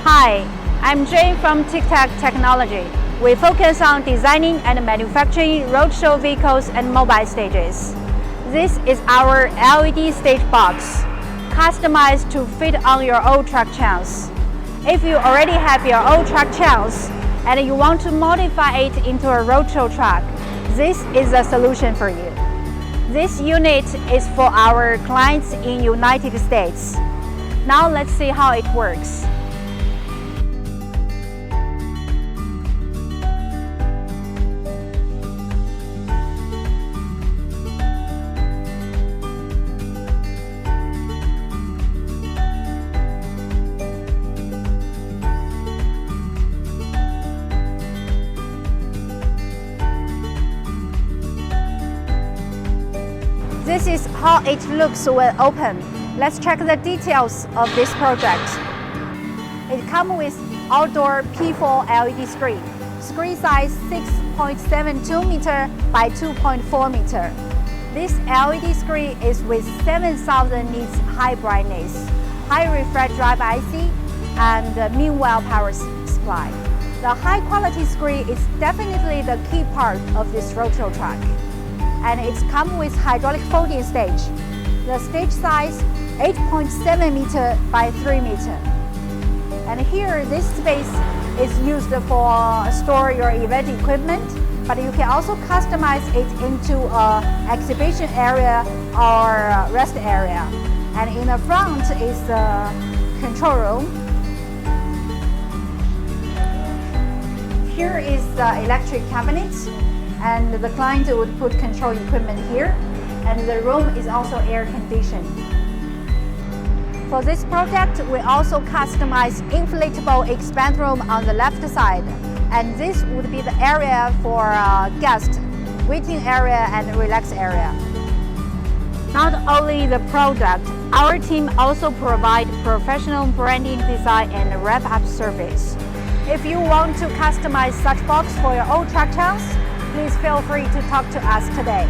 Hi, I'm Jane from TicTac Technology. We focus on designing and manufacturing roadshow vehicles and mobile stages. This is our LED stage box, customized to fit on your old truck chassis. If you already have your old truck chassis and you want to modify it into a roadshow truck, this is the solution for you. This unit is for our clients in United States. Now let's see how it works. This is how it looks when open. Let's check the details of this project. It comes with outdoor P4 LED screen. Screen size 6.72 meter by 2.4 meter. This LED screen is with 7,000 nits high brightness, high refresh drive IC, and meanwhile power supply. The high quality screen is definitely the key part of this roadshow truck. And it's come with hydraulic folding stage. The stage size 8.7 meter by 3 meter. And here, this space is used for store your event equipment, but you can also customize it into an exhibition area or rest area. And in the front is the control room. Here is the electric cabinet. And the client would put control equipment here, and the room is also air conditioned. For this project, we also customize inflatable expand room on the left side, and this would be the area for guest, waiting area and relax area. Not only the product, our team also provide professional branding design and wrap-up service. If you want to customize such box for your own truck chassis, please feel free to talk to us today.